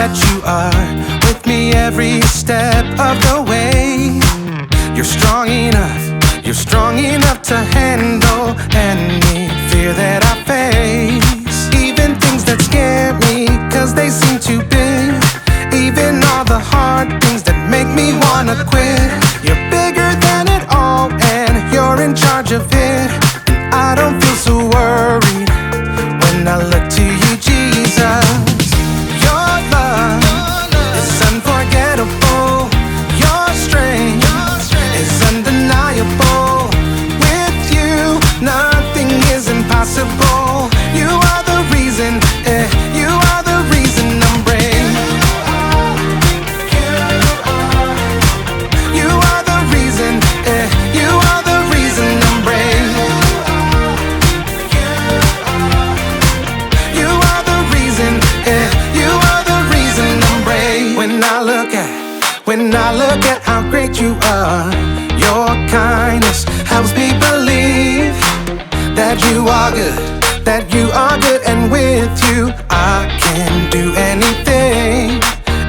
that you are with me every step of the way. You're strong enough to handle any fear that I face. Even things that scare me, cause they seem too big. Even all the hard things that make me wanna quit. You're bigger than it all, and you're in charge of it. And I don't feel so worried when I look to you, Jesus. Your love is unforgettable. Your strength is undeniable. With you, nothing is impossible. You are the reason, you are the reason I'm brave. You are the reason, you are the reason I'm brave. You are the reason, you are the reason I'm brave. When I look at how great you are, your kindness helps me believe that you are good, and with you I can do anything.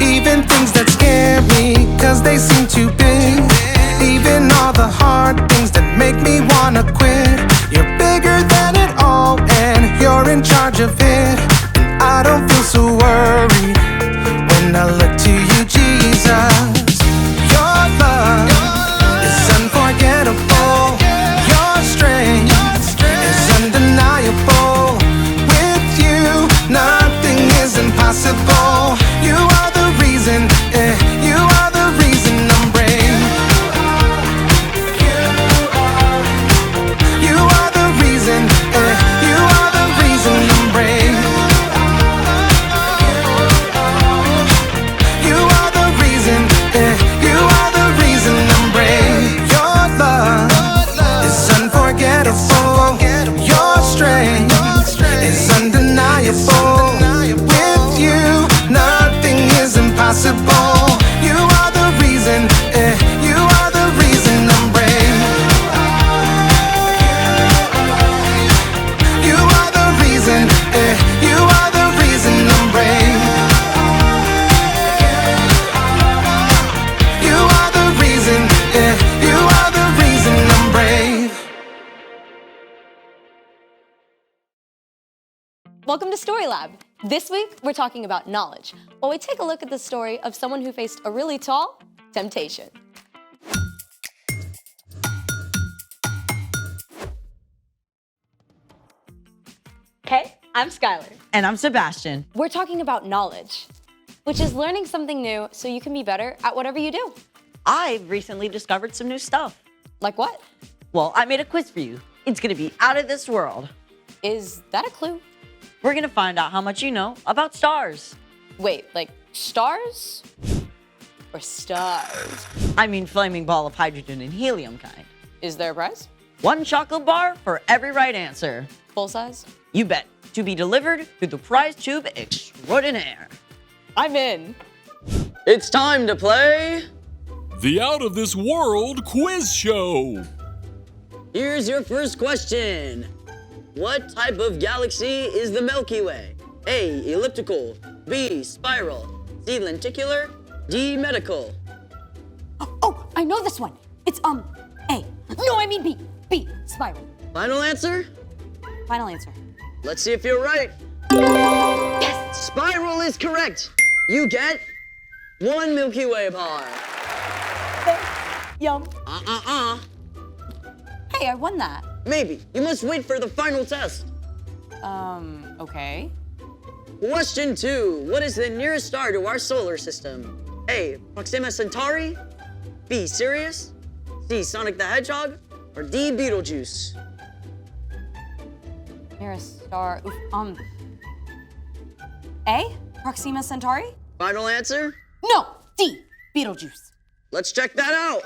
Even things that scare me, cause they seem too big. Even all the hard things that make me wanna quit. You're bigger than it all, and you're in charge of it. And I don't feel so worried when I look to you, Jesus. Your love is unforgettable. Your strength is undeniable. With you, nothing is impossible. You are the reason, you are the reason I'm brave. You are the reason, you are the reason I'm brave. You are the reason, you are the reason I'm brave. Your love is unforgettable. Your strength is undeniable. With you, nothing is impossible. You are the reason, you are the reason I'm brave. You are the reason, you are the reason I'm brave. You are the reason, you are the reason I'm brave. Welcome to Story Lab. This week, we're talking about knowledge, while we take a look at the story of someone who faced a really tall temptation. Hey, I'm Skylar. And I'm Sebastian. We're talking about knowledge, which is learning something new so you can be better at whatever you do. I've recently discovered some new stuff. Like what? Well, I made a quiz for you. It's gonna be out of this world. Is that a clue? We're gonna find out how much you know about stars. Wait, like stars? Or stars? I mean flaming ball of hydrogen and helium kind. Is there a prize? 1 chocolate bar for every right answer. Full size? You bet. To be delivered through the prize tube extraordinaire. I'm in. It's time to play. The Out of This World Quiz Show. Here's your first question. What type of galaxy is the Milky Way? A, elliptical. B, spiral. C, lenticular. D, medical. Oh, I know this one. It's A. No, I mean B. B, spiral. Final answer? Final answer. Let's see if you're right. Yes! Spiral is correct. You get 1 Milky Way bar. Yum. Hey, I won that. Maybe. You must wait for the final test. Okay. Question 2. What is the nearest star to our solar system? A, Proxima Centauri. B, Sirius. C, Sonic the Hedgehog. Or D, Betelgeuse. Nearest star. A, Proxima Centauri? Final answer? No, D, Betelgeuse. Let's check that out.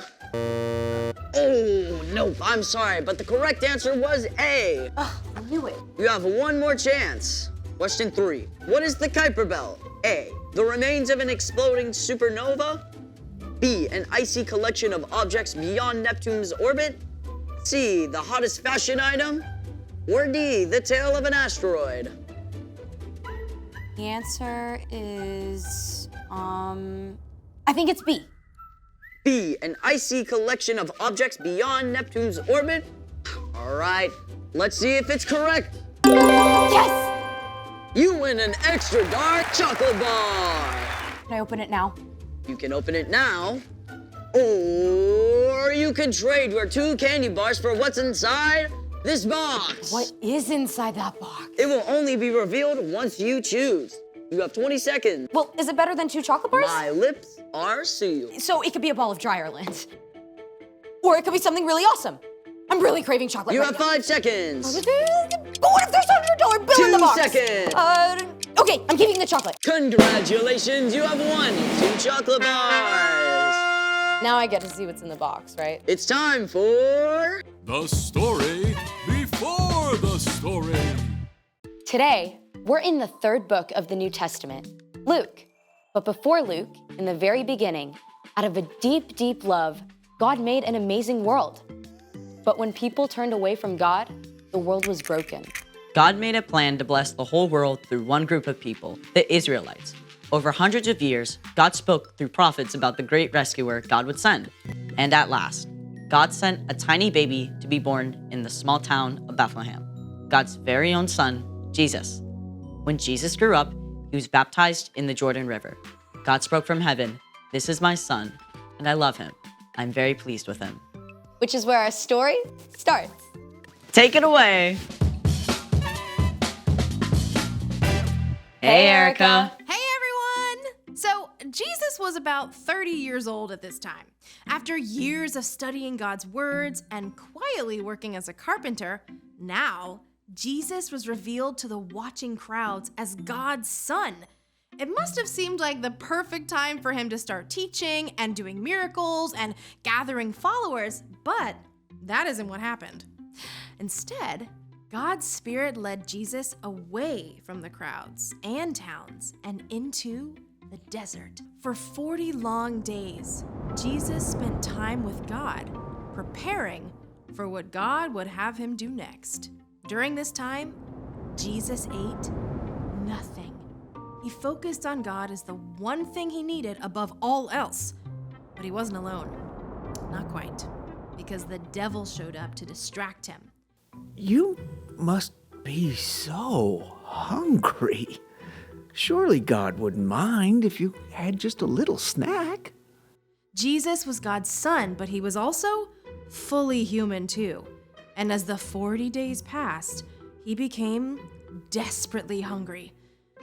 Oh, nope, I'm sorry, but the correct answer was A. Ugh, I knew it. You have one more chance. Question 3. What is the Kuiper Belt? A, the remains of an exploding supernova. B, an icy collection of objects beyond Neptune's orbit. C, the hottest fashion item. Or D, the tail of an asteroid. The answer is, I think it's B. B, an icy collection of objects beyond Neptune's orbit? All right, let's see if it's correct. Yes! You win an extra dark chocolate bar. Can I open it now? You can open it now, or you can trade your 2 candy bars for what's inside this box. What is inside that box? It will only be revealed once you choose. You have 20 seconds. Well, is it better than 2 chocolate bars? My lips are sealed. So it could be a ball of Dryerland. Or it could be something really awesome. I'm really craving chocolate You right have now. 5 seconds. But what if there's $100 bill in the 2 box? seconds. Okay, I'm keeping the chocolate. Congratulations, you have won 2 chocolate bars. Now I get to see what's in the box, right? It's time for... The story before the story. Today, we're in the 3rd book of the New Testament, Luke. But before Luke, in the very beginning, out of a deep, deep love, God made an amazing world. But when people turned away from God, the world was broken. God made a plan to bless the whole world through one group of people, the Israelites. Over hundreds of years, God spoke through prophets about the great rescuer God would send. And at last, God sent a tiny baby to be born in the small town of Bethlehem, God's very own son, Jesus. When Jesus grew up, he was baptized in the Jordan River. God spoke from heaven, "This is my son, and I love him. I'm very pleased with him." Which is where our story starts. Take it away. Hey, Erica. Hey everyone! So, Jesus was about 30 years old at this time. After years of studying God's words and quietly working as a carpenter, now Jesus was revealed to the watching crowds as God's son. It must have seemed like the perfect time for him to start teaching and doing miracles and gathering followers, but that isn't what happened. Instead, God's Spirit led Jesus away from the crowds and towns and into the desert. For 40 long days, Jesus spent time with God, preparing for what God would have him do next. During this time, Jesus ate nothing. He focused on God as the one thing he needed above all else. But he wasn't alone. Not quite, because the devil showed up to distract him. You must be so hungry. Surely God wouldn't mind if you had just a little snack. Jesus was God's son, but he was also fully human too. And as the 40 days passed, he became desperately hungry.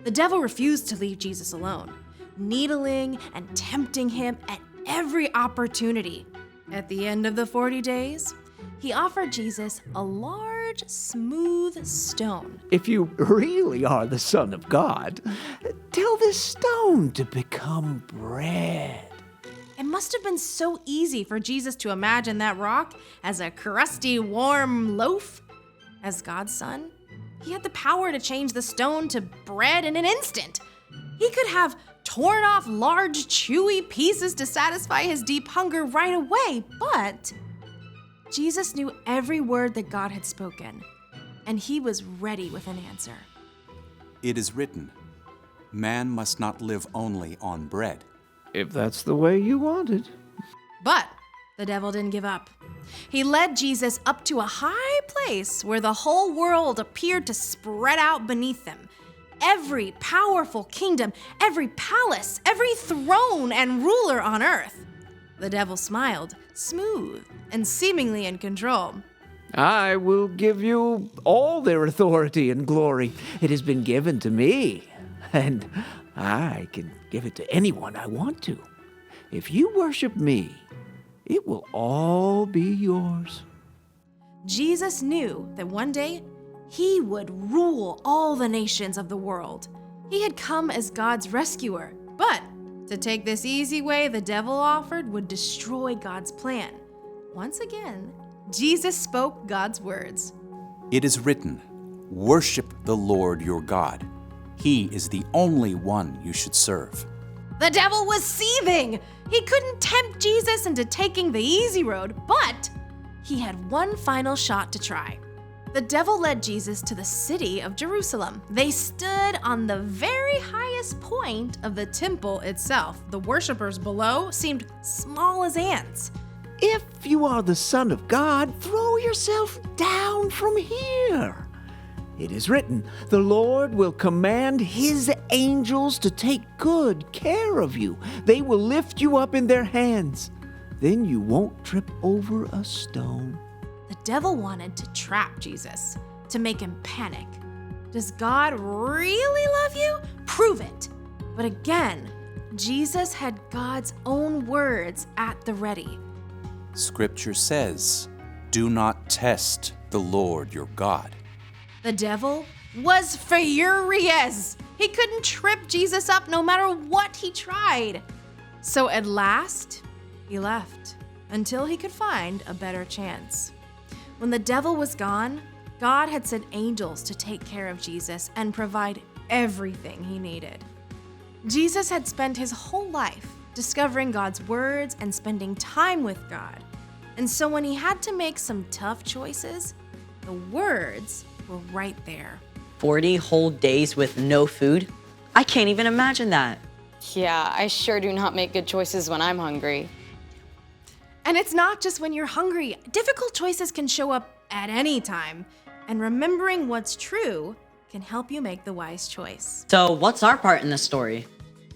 The devil refused to leave Jesus alone, needling and tempting him at every opportunity. At the end of the 40 days, he offered Jesus a large, smooth stone. If you really are the Son of God, tell this stone to become bread. It must have been so easy for Jesus to imagine that rock as a crusty, warm loaf. As God's son, he had the power to change the stone to bread in an instant. He could have torn off large, chewy pieces to satisfy his deep hunger right away, but Jesus knew every word that God had spoken, and he was ready with an answer. It is written, man must not live only on bread. If that's the way you want it. But the devil didn't give up. He led Jesus up to a high place where the whole world appeared to spread out beneath them. Every powerful kingdom, every palace, every throne and ruler on earth. The devil smiled, smooth and seemingly in control. I will give you all their authority and glory. It has been given to me, and I can give it to anyone I want to. If you worship me, it will all be yours. Jesus knew that one day he would rule all the nations of the world. He had come as God's rescuer, but to take this easy way the devil offered would destroy God's plan. Once again, Jesus spoke God's words. It is written, worship the Lord your God. He is the only one you should serve. The devil was seething. He couldn't tempt Jesus into taking the easy road, but he had one final shot to try. The devil led Jesus to the city of Jerusalem. They stood on the very highest point of the temple itself. The worshippers below seemed small as ants. If you are the Son of God, throw yourself down from here. It is written, the Lord will command his angels to take good care of you. They will lift you up in their hands. Then you won't trip over a stone. The devil wanted to trap Jesus, to make him panic. Does God really love you? Prove it. But again, Jesus had God's own words at the ready. Scripture says, "Do not test the Lord your God." The devil was furious. He couldn't trip Jesus up no matter what he tried. So at last, he left until he could find a better chance. When the devil was gone, God had sent angels to take care of Jesus and provide everything he needed. Jesus had spent his whole life discovering God's words and spending time with God. And so when he had to make some tough choices, the words were right there. 40 whole days with no food? I can't even imagine that. Yeah, I sure do not make good choices when I'm hungry. And it's not just when you're hungry. Difficult choices can show up at any time. And remembering what's true can help you make the wise choice. So, what's our part in the story?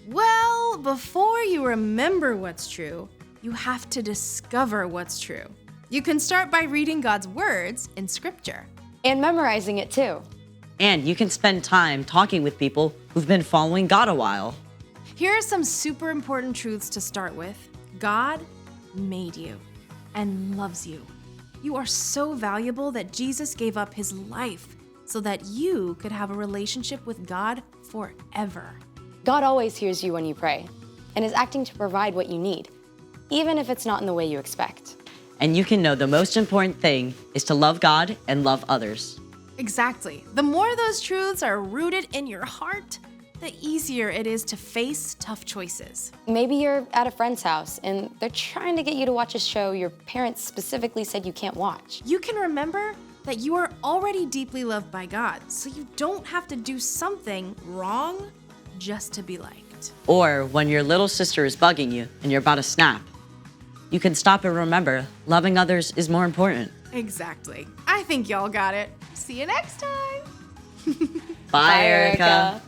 Well, before you remember what's true, you have to discover what's true. You can start by reading God's words in Scripture. And memorizing it too. And you can spend time talking with people who've been following God a while. Here are some super important truths to start with. God made you and loves you. You are so valuable that Jesus gave up his life so that you could have a relationship with God forever. God always hears you when you pray and is acting to provide what you need, even if it's not in the way you expect. And you can know the most important thing is to love God and love others. Exactly. The more those truths are rooted in your heart, the easier it is to face tough choices. Maybe you're at a friend's house and they're trying to get you to watch a show your parents specifically said you can't watch. You can remember that you are already deeply loved by God, so you don't have to do something wrong just to be liked. Or when your little sister is bugging you and you're about to snap, you can stop and remember loving others is more important. Exactly. I think y'all got it. See you next time. Bye, Erica.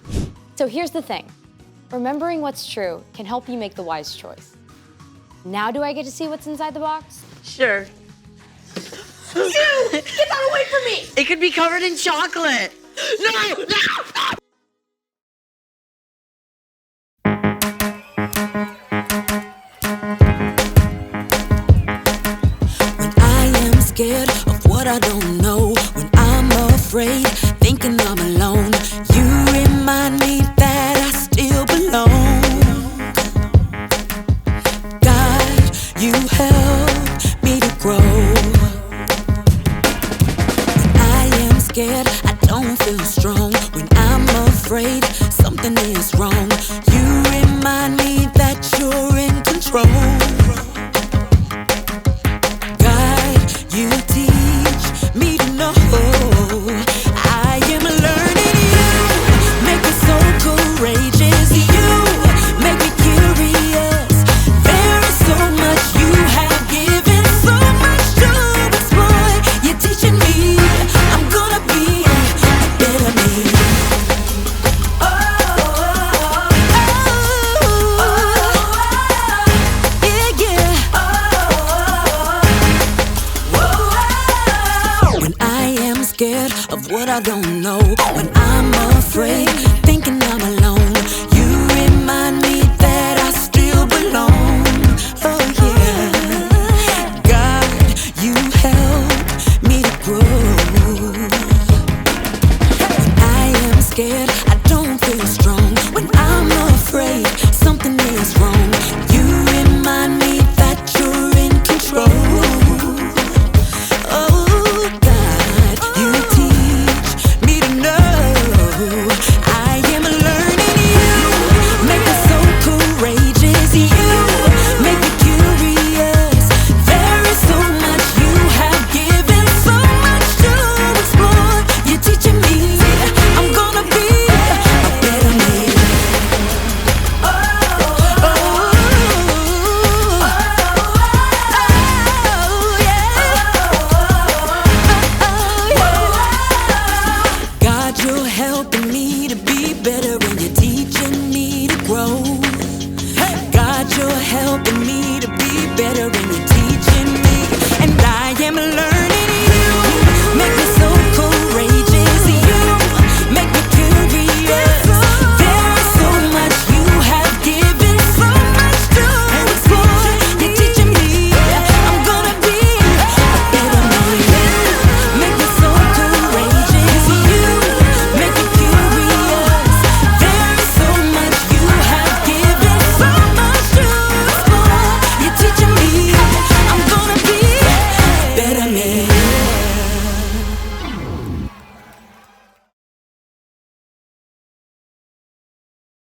So here's the thing. Remembering what's true can help you make the wise choice. Now do I get to see what's inside the box? Sure. Get that away from me! It could be covered in chocolate. No! When I am scared of what I don't know, when I'm afraid, thinking I'm alone, you remind me that I still belong. God, you help me to grow. When I am scared, I don't feel strong. When I'm afraid, something is wrong.